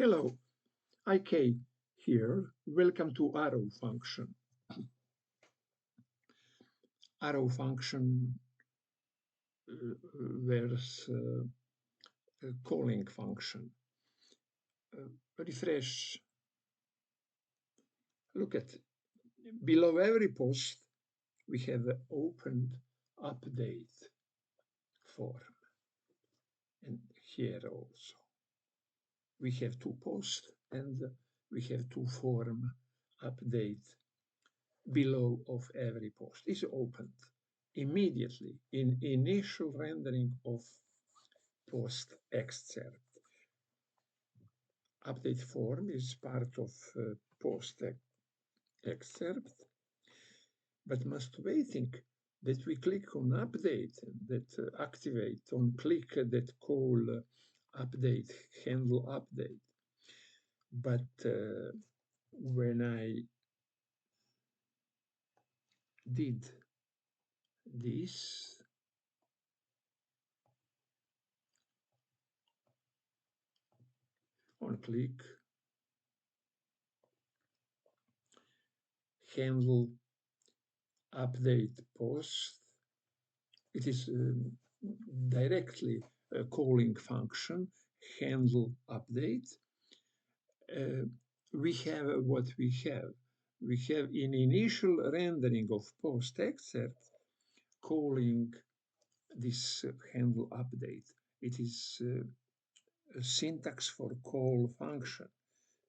Hello, IK here. Welcome to arrow function. Arrow function where's a calling function. Refresh. Look at below every post we have an opened update form, and here also we have two posts and we have two form update below of every post is opened immediately in initial rendering of post excerpt. Update form is part of post excerpt, but must waiting that we click on update that activate on click that call update handle update. But when I did this, on click handle update post, it is directly a calling function handle update. We have what we have. We have in initial rendering of post excerpt calling this handle update. It is a syntax for call function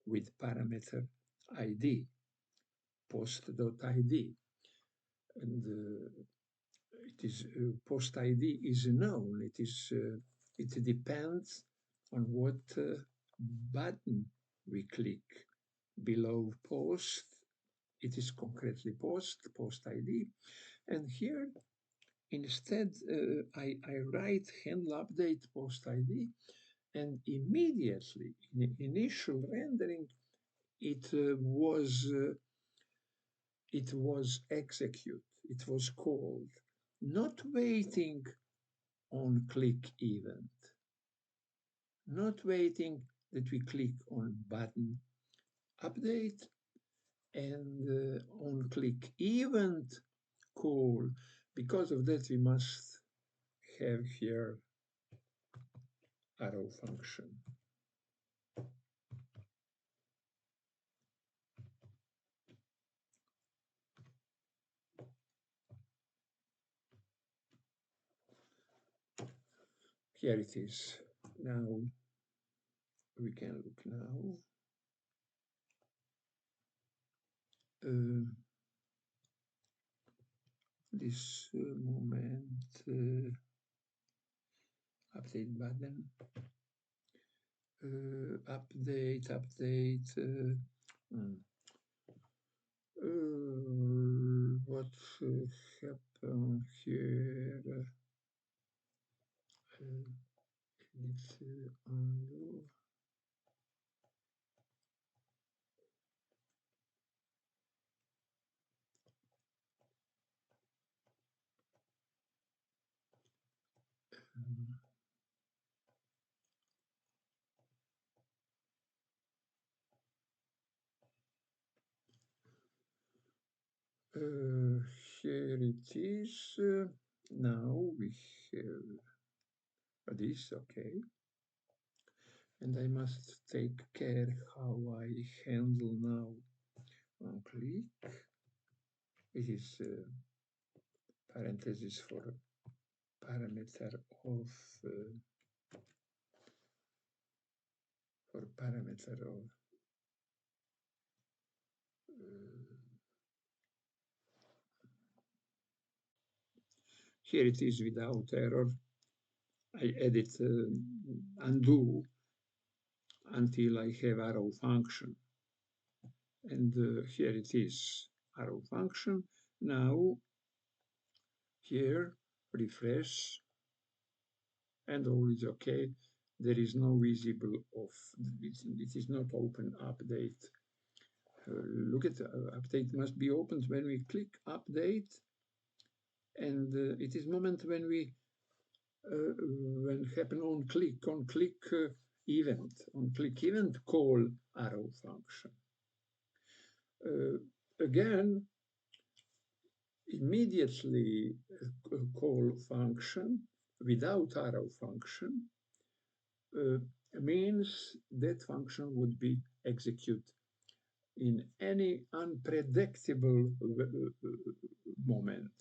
with parameter id, post.id, and it is post id is known. It depends on what button we click below post. It is concretely post id, and here instead I write handle update post id, and immediately in initial rendering it was executed. It was called, not waiting on click event, not waiting that we click on button update and on click event call. Because of that, we must have here arrow function. Here it is. Now we can look now. This moment update button, update. What happened here? Let's undo. Here it is. Now we have this, okay. And I must take care how I handle now on click. It is parenthesis for parameter of here it is without error. I edit undo until I have arrow function, and here it is arrow function. Now here refresh and all is okay. There is no visible of it is not open update. Look at update must be opened when we click update, and it is moment when we when happen on click event, on click event, call arrow function. Again, immediately call function without arrow function means that function would be executed in any unpredictable moment,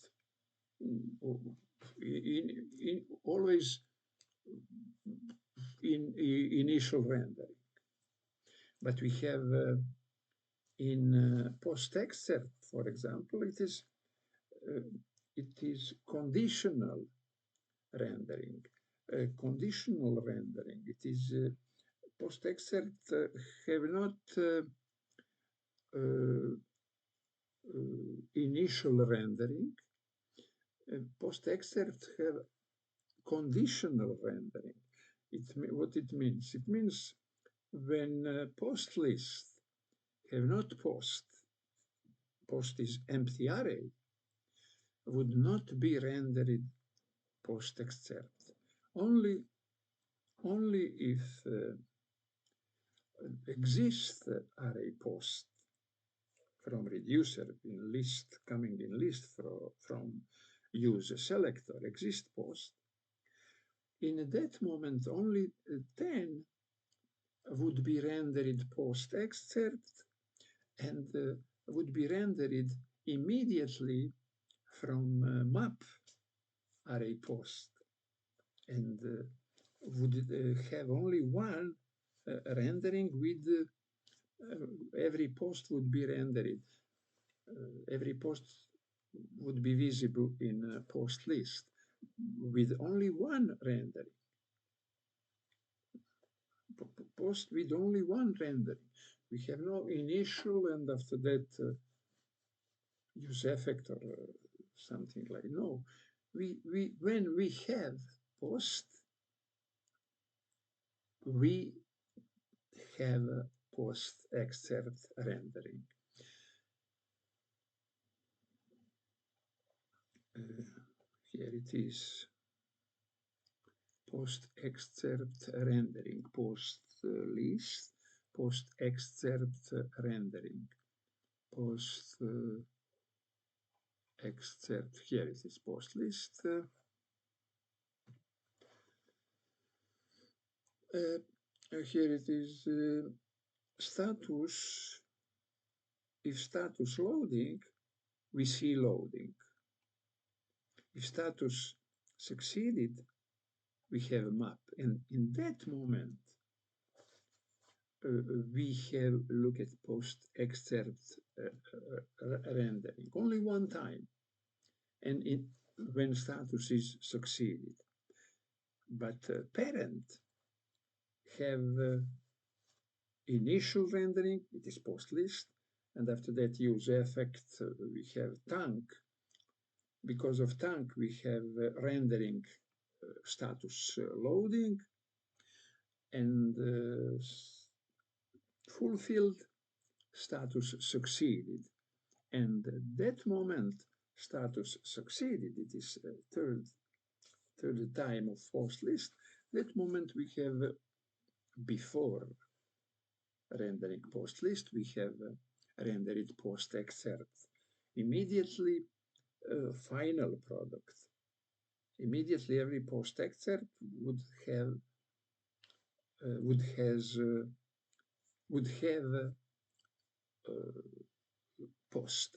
always in initial rendering. But we have in post-excerpt, for example, it is conditional rendering. Conditional rendering. It is post-excerpt have not initial rendering. Post-excerpt have conditional rendering. What it means? It means when post list have not post is empty array, would not be rendered post-excerpt. Only if exists array post from reducer in list, coming in list from use selector exist post, in that moment only 10 would be rendered post-excerpt and would be rendered immediately from map array post, and would have only one rendering with every post would be rendered. Every post would be visible in post list with only one rendering. Post with only one rendering. We have no initial and after that use effect or something like no. When we have post, we have post-excerpt rendering. Here it is. Post-excerpt rendering, post list, post-excerpt rendering, post-excerpt. Here it is post list. Here it is status. If status loading, we see loading. If status succeeded, we have a map, and in that moment we have look at post-excerpt rendering only one time, and when status is succeeded. But parent have initial rendering, it is post list, and after that use effect we have tank. Because of tank we have rendering status loading and fulfilled status succeeded, and that moment status succeeded, it is third time of post list. That moment we have before rendering post list, we have rendered post excerpt. Immediately final product. Immediately every post excerpt would have post.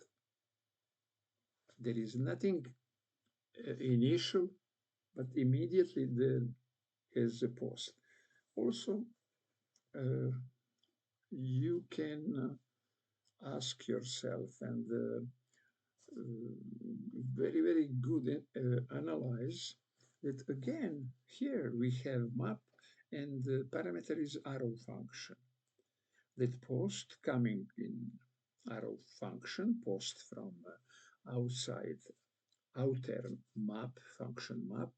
There is nothing initial, but immediately there is a post. Also, you can ask yourself, and very, very good analyze that again, here we have map and the parameter is arrow function. That post coming in arrow function, post from outside outer map, function map,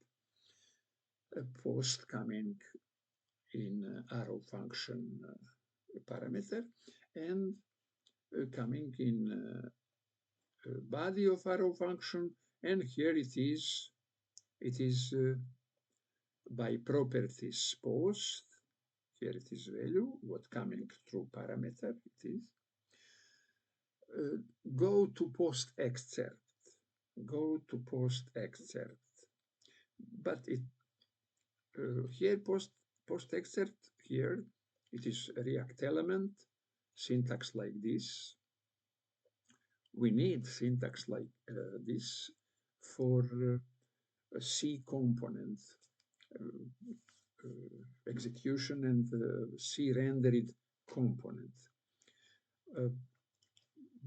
a post coming in arrow function parameter, and coming in body of arrow function, and here it is by properties post, here it is value, what coming through parameter it is. Go to post excerpt, go to post excerpt, but it here post excerpt here it is React element, syntax like this. We need syntax like this for a C component execution and C rendered component.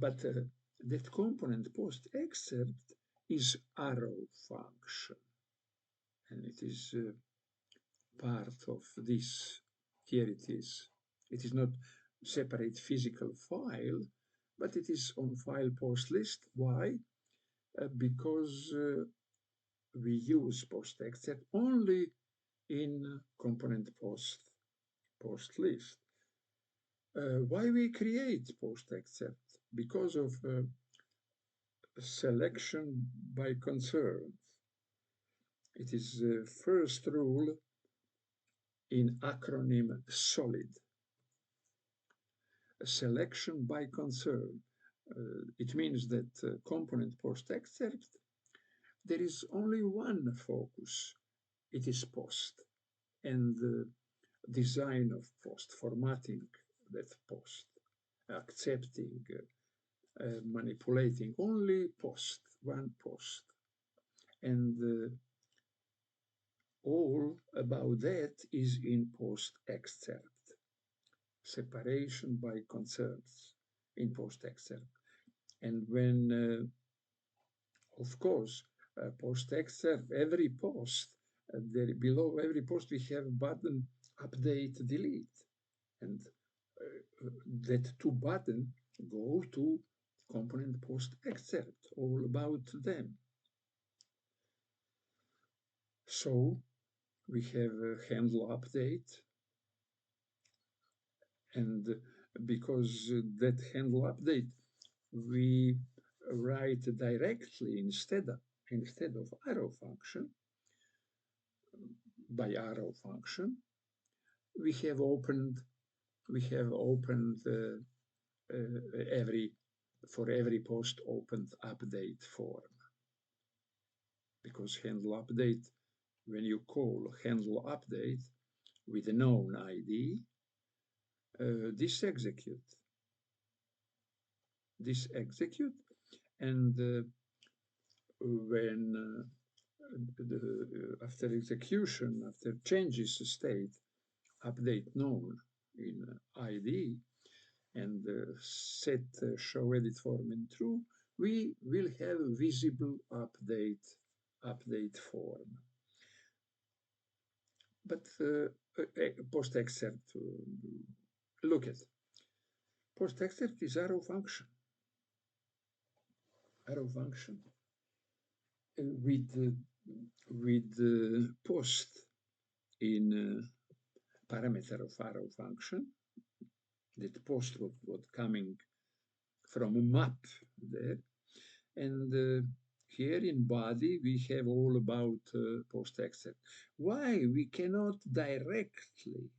But that component post excerpt is arrow function, and it is part of this. Here it is. It is not separate physical file, but it is on file post list. Why? Because we use post excerpt only in component post list. Why we create post excerpt? Because of selection by concerns. It is the first rule in acronym SOLID. Selection by concern. It means that component post excerpt, there is only one focus. It is post and the design of post, formatting that post, accepting, manipulating, only post, one post. And all about that is in post excerpt. Separation by concerns in post excerpt. And when, of course, post excerpt, every post, there below every post we have button update, delete. And that two button go to component post excerpt, all about them. So we have a handle update, and because that handle update we write directly instead of arrow function, by arrow function, we have opened for every post opened update form, because handle update, when you call handle update with a known ID, this execute, and when after execution, after changes state, update known in ID, and set show edit form in true, we will have visible update form. But post excerpt, look at post excerpt is arrow function. Arrow function with post in parameter of arrow function. That post was coming from a map there, and here in body we have all about post excerpt. Why we cannot directly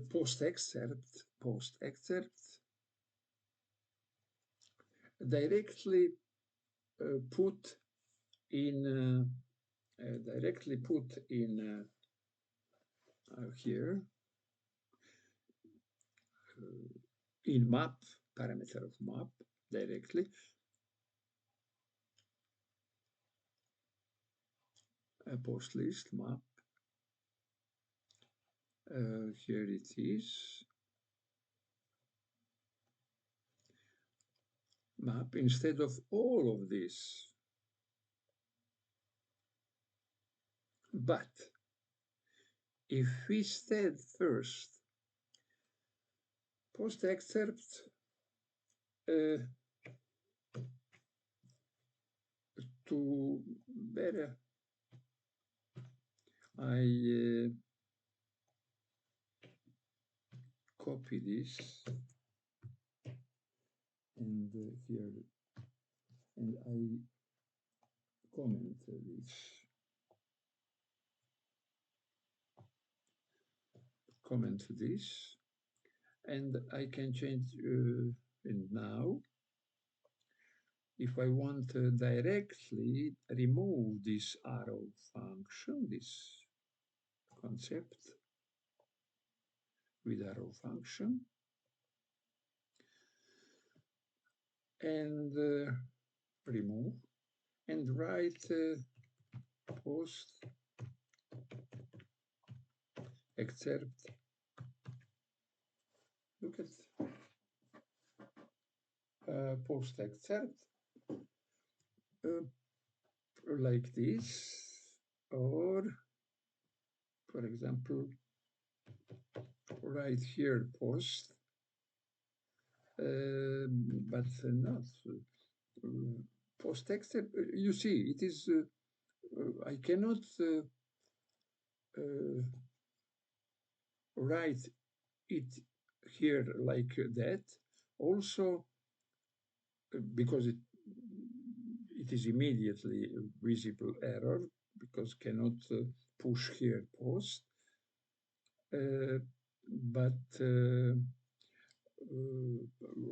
post excerpt directly put in here in map, parameter of map, directly post list map. Here it is, map instead of all of this. But if we said first post excerpt to better, I copy this and here, and I comment this. comment this, and I can change and now. If I want to directly remove this arrow function, this concept with arrow function, and remove and write post excerpt. Look at post excerpt like this, or for example, right here post, but not post excerpt. You see, it is. I cannot write it here like that. Also, because it is immediately visible error, because cannot push here post. But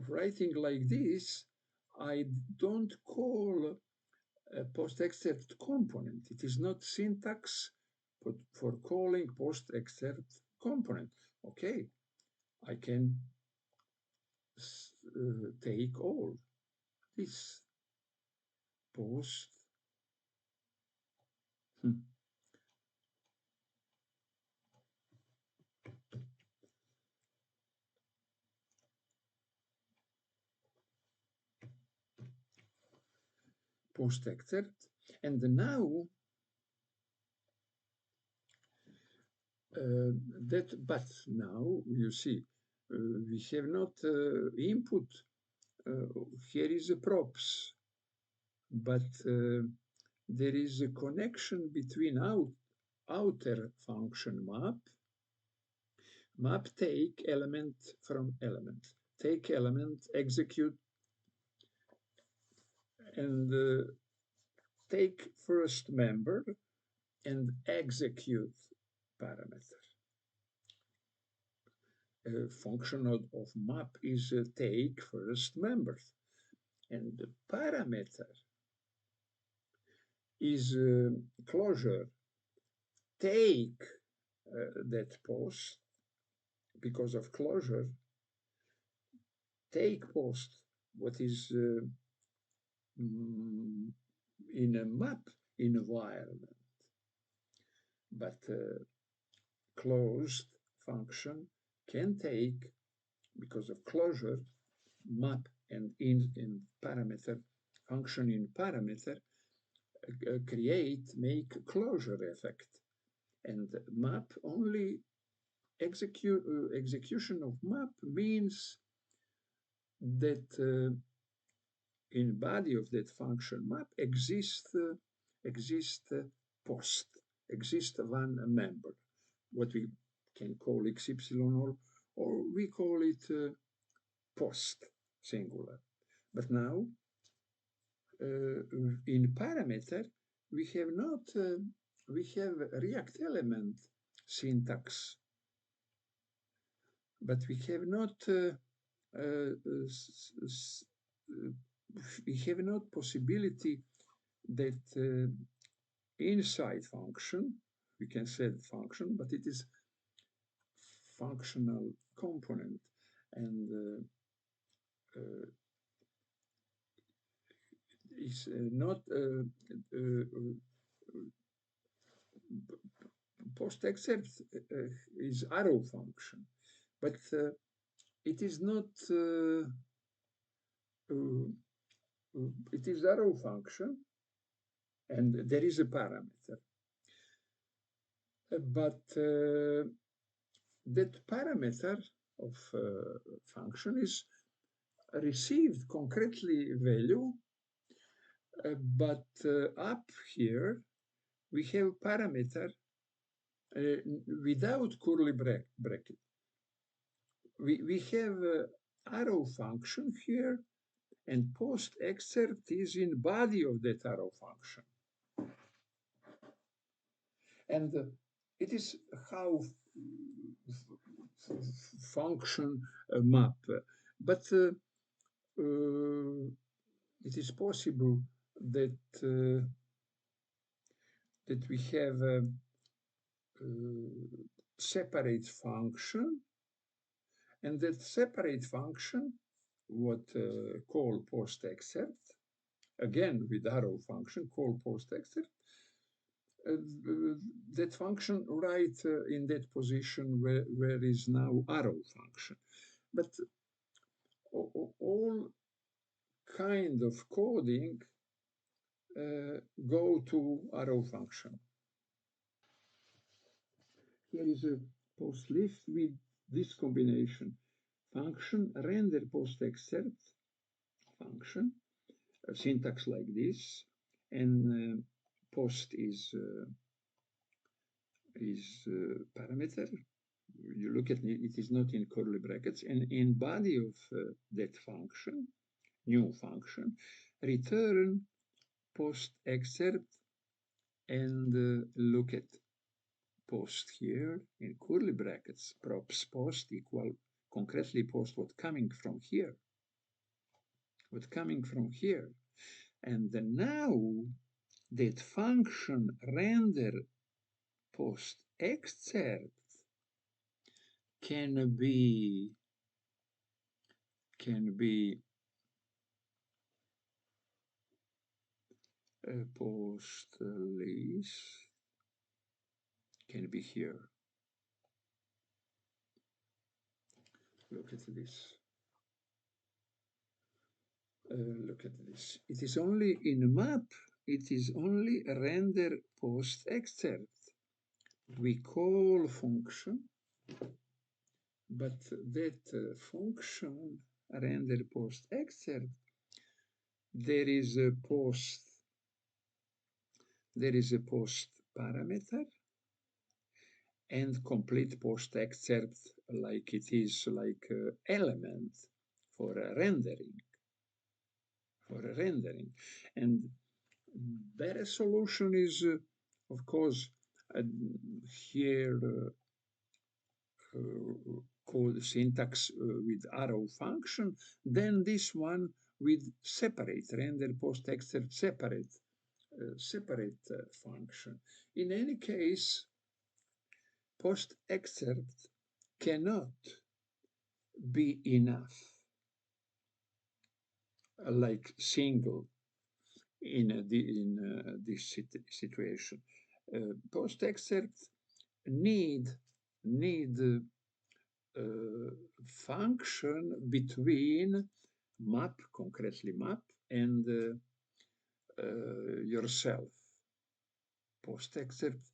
writing like this, I don't call a post excerpt component. It is not syntax for calling post excerpt component. Okay, I can take all this post. Post excerpt, and now but now you see we have not input. Here is a props, but there is a connection between outer function map take element from element, take element, execute, and take first member and execute parameter. Function of map is take first members, and the parameter is closure, take that post because of closure, take post what is in a map environment, but closed function can take, because of closure, map and in parameter, function in parameter, make closure effect. And map only execution of map means that in body of that function map exists post, exists one member, what we can call xy, or we call it post singular. But now in parameter we have not we have React element syntax, but we have not we have not possibility that inside function we can set function, but it is functional component, and is not post excerpt is arrow function, but it is not it is arrow function, and there is a parameter, but that parameter of function is received concretely value, but up here we have parameter without curly bracket. We have arrow function here, and post excerpt is in body of that arrow function. And it is how function map. But it is possible that that we have a separate function, and that separate function, what call post excerpt, again with arrow function, call post excerpt, that function right in that position where is now arrow function. But all kind of coding go to arrow function. Here is a post list with this combination: function render post excerpt function, syntax like this, and post is parameter. You look at it, it is not in curly brackets, and in body of that function, new function, return post excerpt, and look at post here in curly brackets, props post equal concretely post what coming from here, what coming from here. And now that function render post excerpt can be post list, can be here. Look at this. Look at this. It is only in map, it is only render post excerpt. We call function, but that function render post excerpt, there is a post parameter and complete post excerpt like it is like element for rendering. And better solution is of course here code syntax with arrow function, then this one with separate render post excerpt separate function. In any case, post excerpt cannot be enough like single in this situation. Post excerpt need function between map, concretely map, and yourself. Post excerpt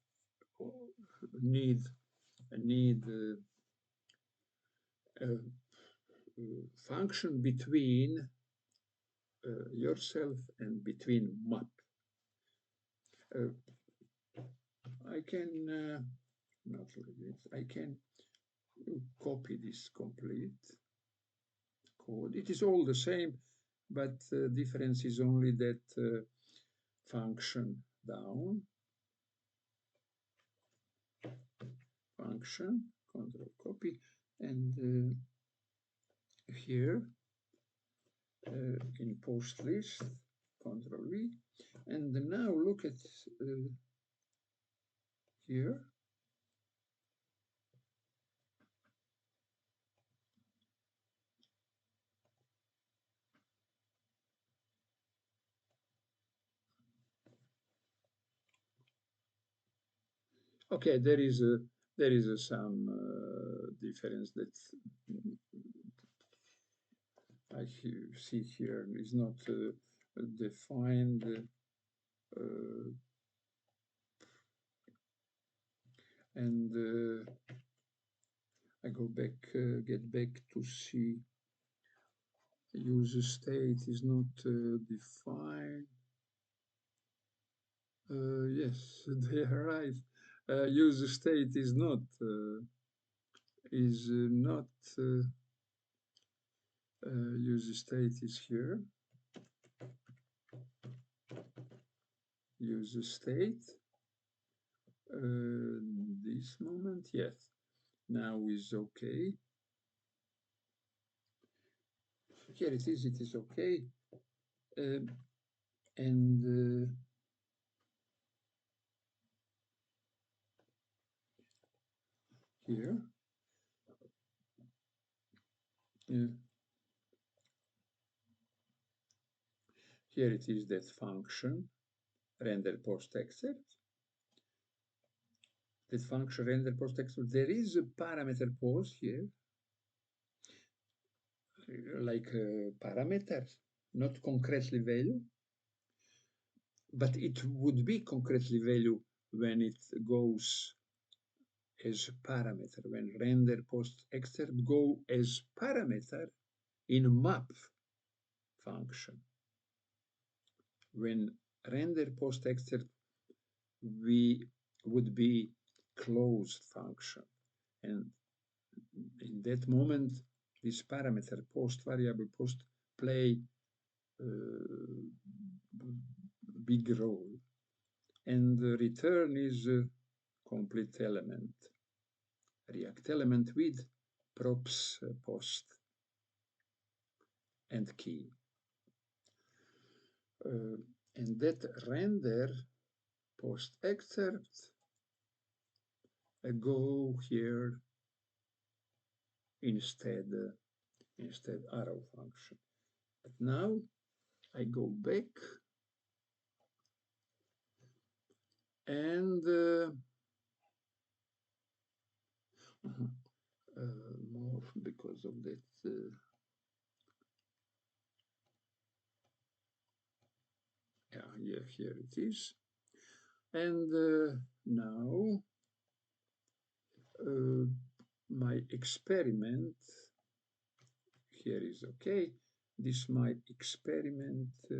need function between yourself and between map. I can not like this. I can copy this complete code. It is all the same, but the difference is only that function down, function, control copy, and here in post list, control V, and now look at here. Okay, there is some difference that I see here is not defined. And I go back, get back to see user state is not defined. Yes, they are right. User state is not user state is here. User state this moment, yes. now is okay. Here it is okay. And here, here it is that function render post excerpt. That function render post excerpt. There is a parameter post here, like parameter, not concretely value, but it would be concretely value when it goes as parameter, when render post excerpt go as parameter in map function. When render post excerpt we would be closed function, and in that moment this parameter post variable post play big role, and the return is a complete element, React element with props post and key. And that render post excerpt go here instead arrow function. But now I go back and more because of that. Yeah, here it is. And now my experiment here is okay. This my experiment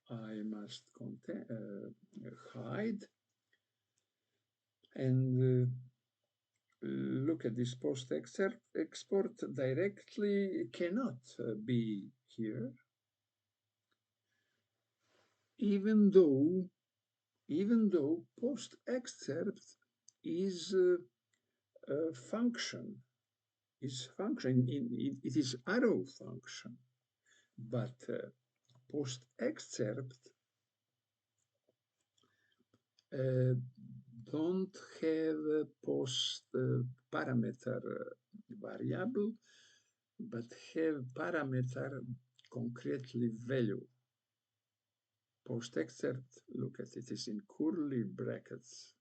I must hide, and look at this post excerpt. Export directly cannot be here, even though post excerpt is a function, it is arrow function, but post excerpt don't have a post parameter variable, but have parameter concretely value. Post excerpt, look at it, is in curly brackets.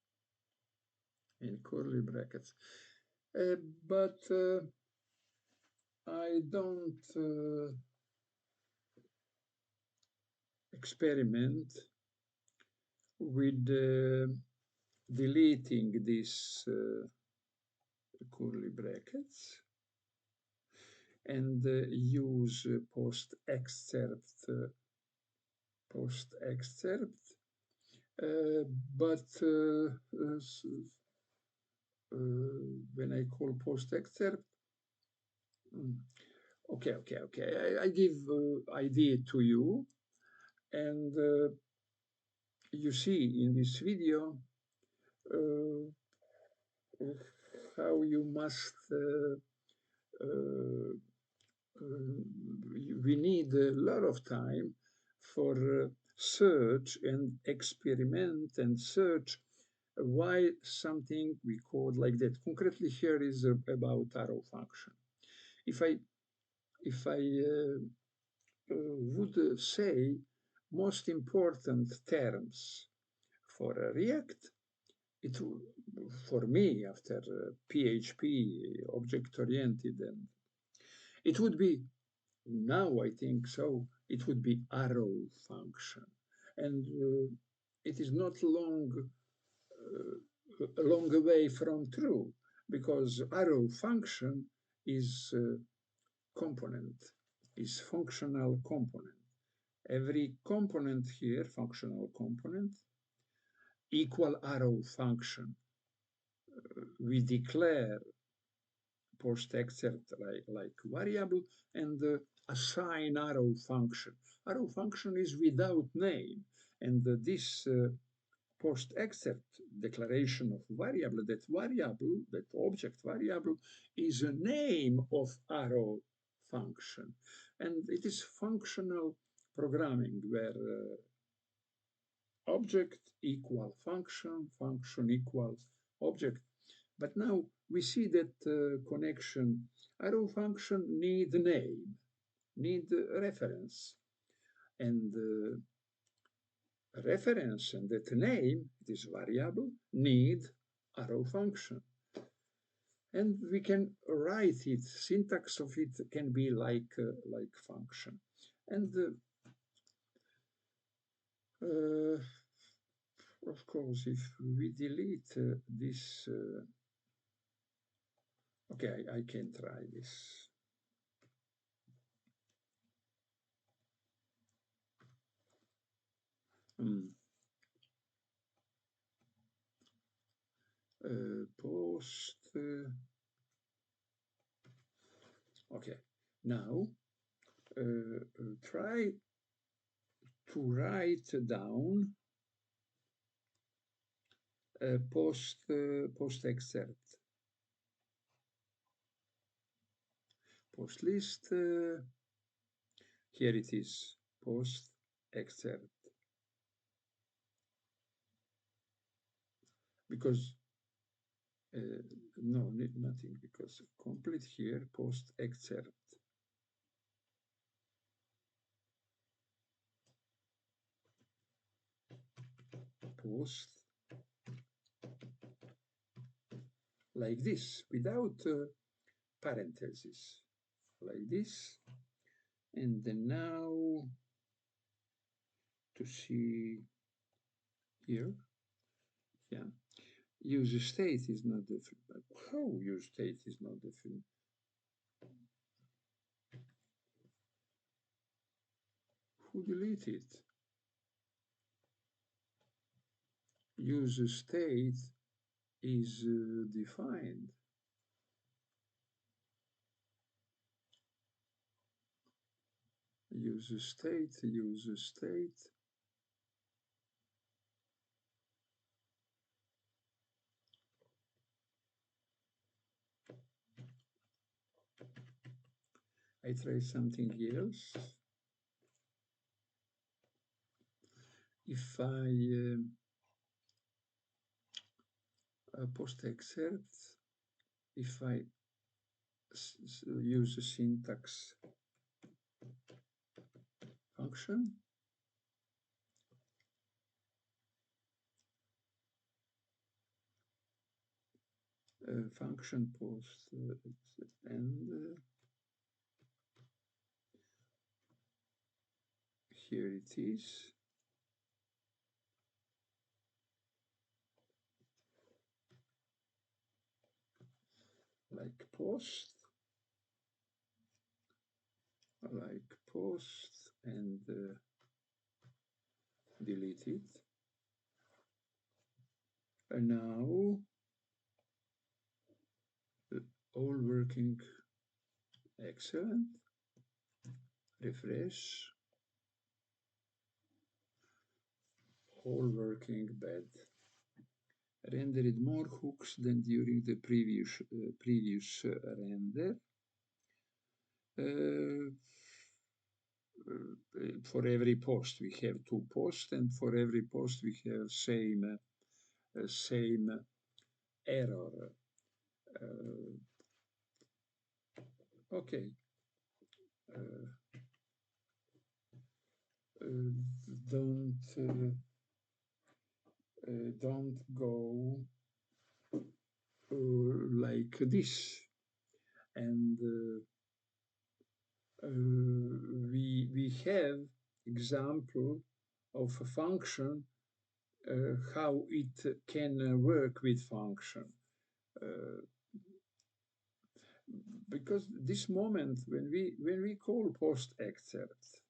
But I don't experiment with deleting these curly brackets and use post excerpt, but when I call post excerpt, okay, I give idea to you, and you see in this video how you must we need a lot of time for search and experiment and search why something we code like that. Concretely here is about arrow function. If I would say most important terms for React, it for me after PHP object-oriented, and it would be, now I think so, it would be arrow function, and it is not a long way from true, because arrow function is component, is functional component. Every component here, functional component, equal arrow function. We declare post excerpt like variable and assign arrow function. Arrow function is without name, and this post-excerpt declaration of variable, that object variable is a name of arrow function. And it is functional programming where object equal function, function equals object. But now we see that connection, arrow function need name, need reference. And reference and that name, it is variable, need arrow function. And we can write it, syntax of it can be like function. And of course, if we delete this, okay, I can try this. Post. Okay, now try to write down post excerpt. Post list. Here it is. Post excerpt. Because no, nothing, because complete here, post excerpt. Post like this, without parentheses, like this. And then now to see here, yeah, user state is not defined. How user state is not defined? Who deleted? User state is defined. User state, user state. I try something else. If I post excerpt, if I use a syntax function, function post and here it is. Like post and delete it. And now all working excellent. Refresh. All working bad. Rendered more hooks than during the previous render. For every post we have 2 posts, and for every post we have same error. Okay. Don't go like this. And we have example of a function, how it can work with function. Because this moment when we call post excerpt,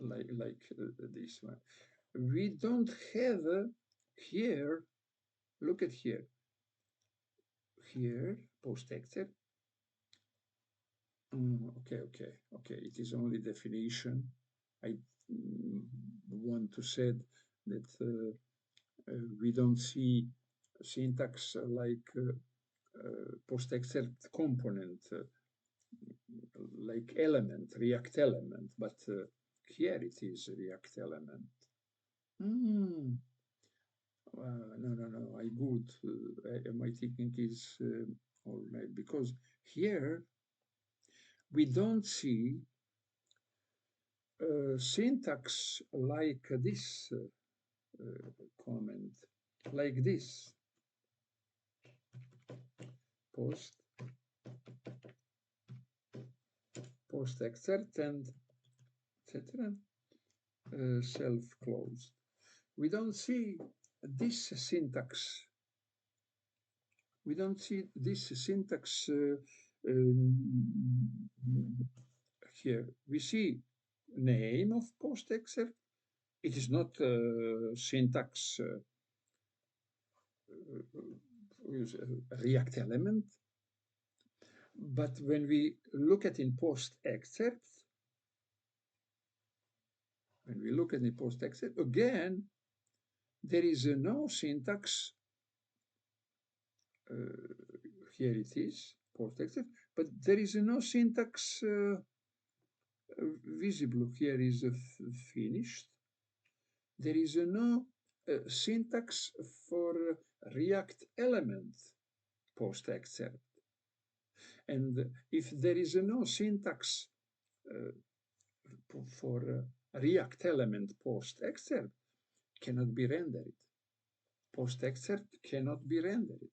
like this one, we don't have here, look at here, post excerpt. Okay, it is only definition. I want to say that we don't see syntax like post-excerpt component, like element, React element, but here it is React element. No, I good. My thinking is all right, because here we don't see syntax like this comment, like this. Post excerpt and etc. Self-closed. We don't see this syntax. We don't see this syntax here. We see name of post excerpt. It is not syntax React element. But when we look at in post excerpt, again, there is no syntax. Here it is, post excerpt, but there is no syntax visible. Here is finished. There is no syntax for React element post excerpt. And if there is no syntax for React element post excerpt, cannot be rendered. Post excerpt cannot be rendered.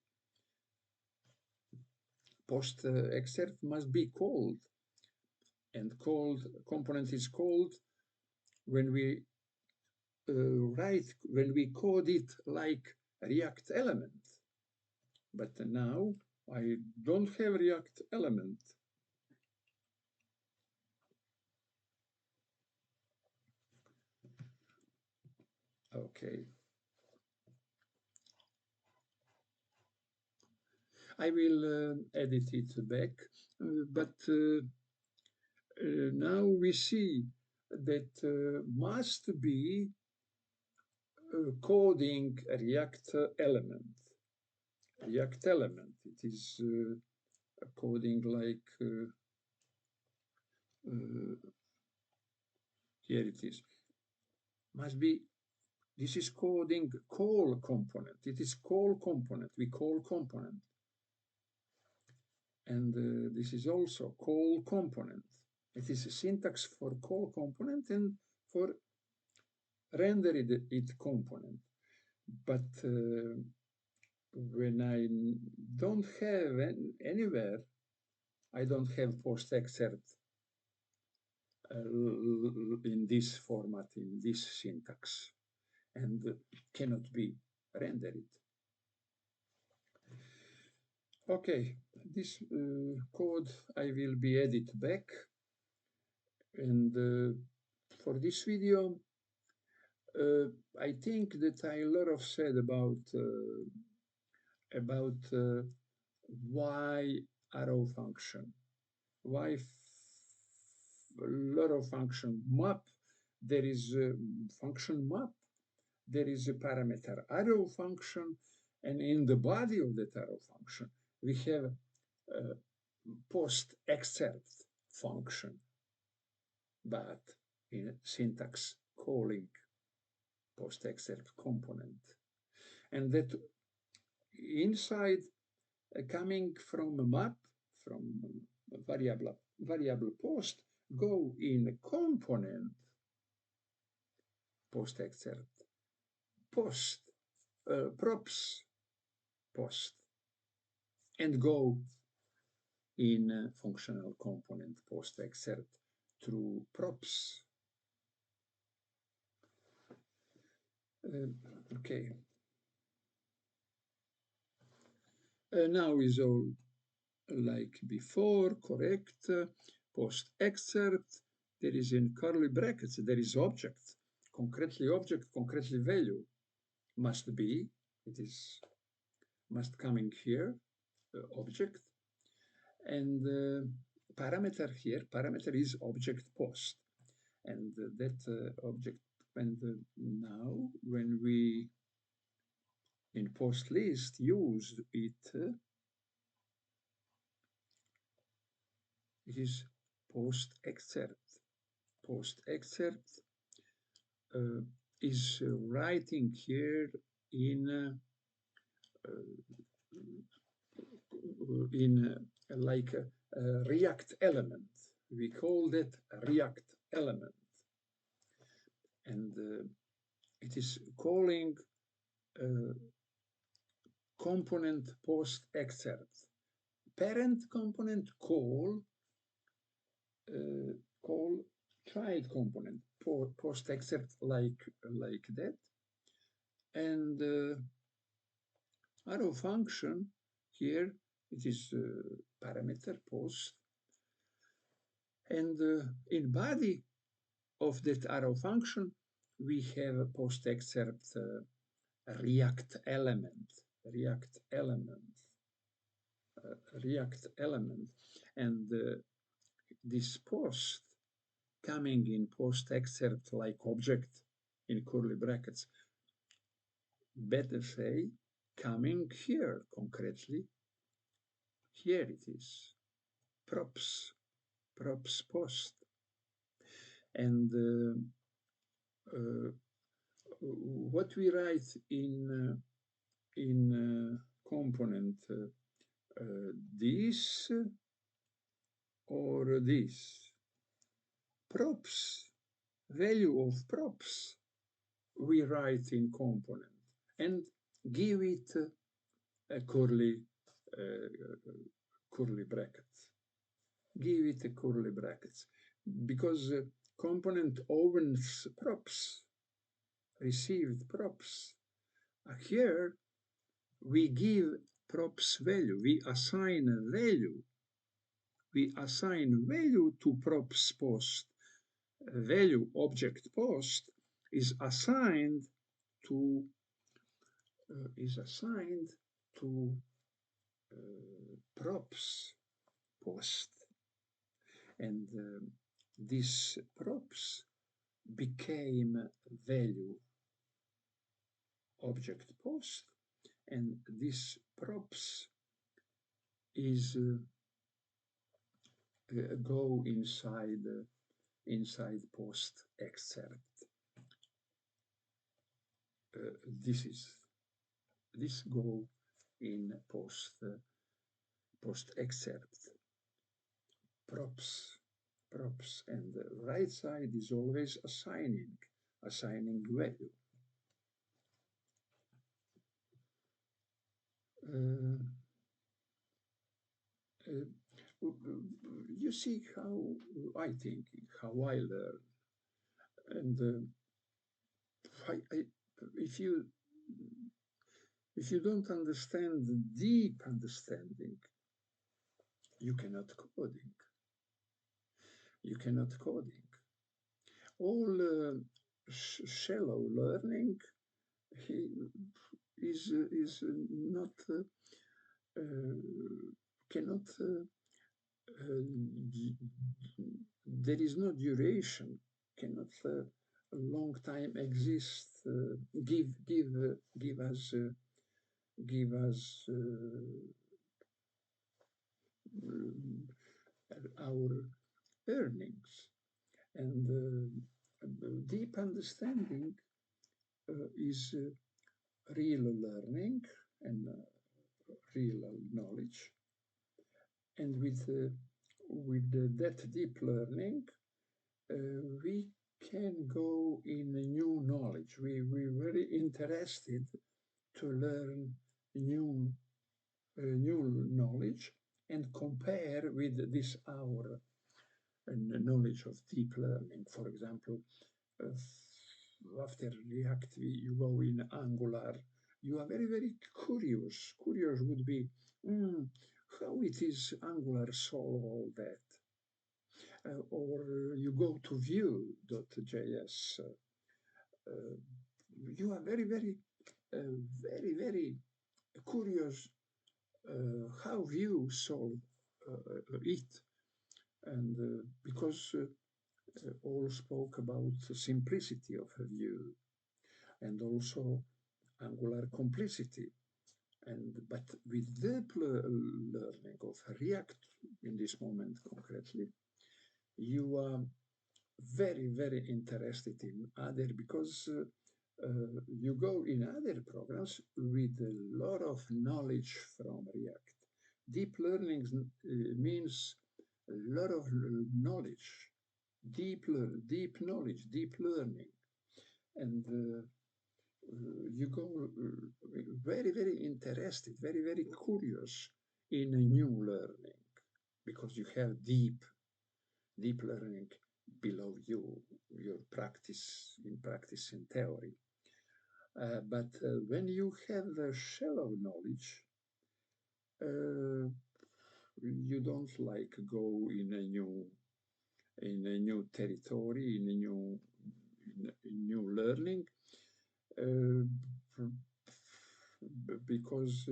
Post excerpt must be called, and called component is called when we when we code it like React element. But now I don't have React element. Okay. I will edit it back, but now we see that must be coding React element. React element. It is coding like here it is. Must be. This is coding call component. It is call component. We call component. And this is also call component. It is a syntax for call component and for render it component. But when I don't have anywhere, I don't have post excerpt in this format, in this syntax, and cannot be rendered. Okay, this code I will be edit back, and for this video, I think that I a lot of said about why arrow function, why a lot of function map. There is a function map. There is a parameter arrow function, and in the body of that arrow function, we have a post excerpt function, but in syntax calling post excerpt component. And that inside coming from a map, from variable post, go in component post excerpt, post, props post, and go in functional component post excerpt through props. Okay. Now is all like before, correct. Post excerpt, there is in curly brackets, there is object, concretely value, must be, it is, must coming here, object, and parameter here, parameter is object post, and that object, and now when we in PostList used it. It is post excerpt. Post excerpt is writing here in like a React element. We call that a React element, and it is calling component post excerpt. Parent component call child component post excerpt like that, and arrow function here it is parameter post, and in body of that arrow function we have a post excerpt React element, and this post coming in post excerpt like object in curly brackets, better say coming here concretely. Here it is, props post, and what we write in component this or this. Props, value of props, we write in component and give it a curly brackets. Give it a curly brackets because component owns props, received props. Here we give props value, we assign a value. We assign value to props post. Value object post is assigned to props post, and this props became value object post, and this props is go inside post excerpt. This go in post excerpt. Props, and the right side is always assigning value. You see how I think, how I learn, and if you don't understand the deep understanding, you cannot coding. All shallow learning is not cannot there is no duration, cannot a long time exist, give us our earnings, and deep understanding is real learning and real knowledge, and with that deep learning we can go in new knowledge. We're very interested to learn new knowledge and compare with this our knowledge of deep learning. For example, after React, you go in Angular. You are very, very curious. Curious would be how it is Angular solve all that. Or you go to Vue.js. You are very, very, very curious how Vue solve it. And because all spoke about the simplicity of Vue, and also angular complicity. But with deep learning of React in this moment concretely, you are very, very interested in other because you go in other programs with a lot of knowledge from React. Deep learning means a lot of knowledge, deep knowledge, deep learning. And you go very, very interested, very, very curious in a new learning because you have deep learning below you, your practice in theory. But when you have a shallow knowledge, you don't like go in a new territory, in new learning, because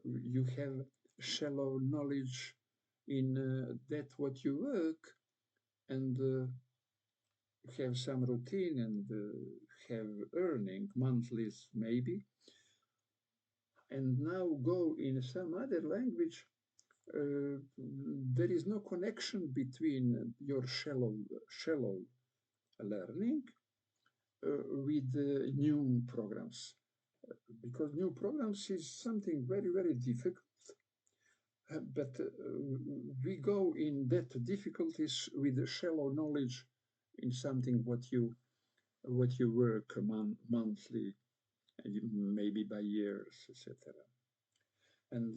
you have shallow knowledge in that what you work, and have some routine and have earning monthly maybe, and now go in some other language. There is no connection between your shallow learning with new programs, because new programs is something very, very difficult. But we go in that difficulties with shallow knowledge in something what you work monthly, maybe by years, etc. And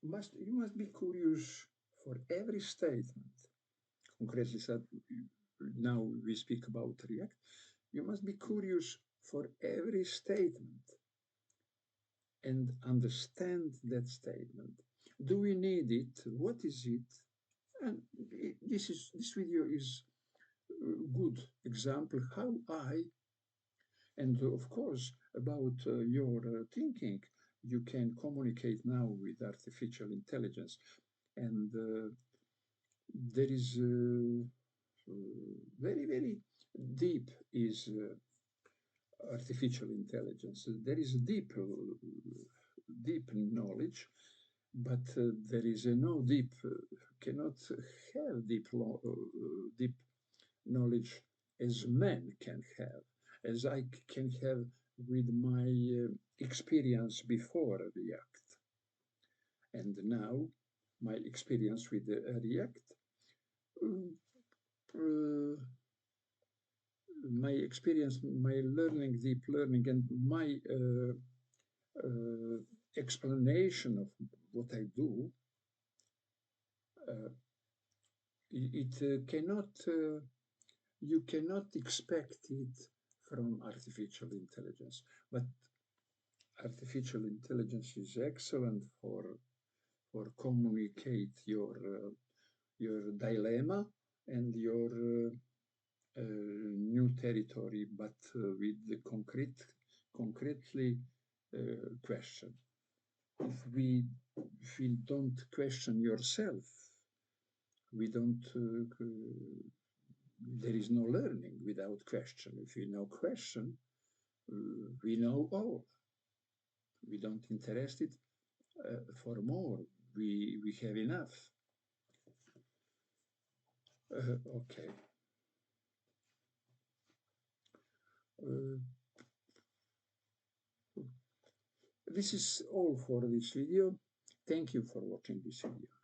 you must be curious for every statement. Concretely said, now we speak about React. You must be curious for every statement and understand that statement. Do we need it? What is it? And this video is a good example how I, and of course about your thinking, you can communicate now with artificial intelligence, and there is very, very deep is artificial intelligence. There is deep knowledge, but there is no deep, cannot have deep knowledge as man can have, as I can have with my experience before React. And now my experience with React, my experience, my learning, deep learning, and my explanation of what I do, it cannot, you cannot expect it from artificial intelligence. But artificial intelligence is excellent for communicate your dilemma and your new territory, but with the concretely question. If we don't question yourself, we don't. There is no learning without question. If we know question, we know all. We don't interested for more. We have enough. Okay. This is all for this video. Thank you for watching this video.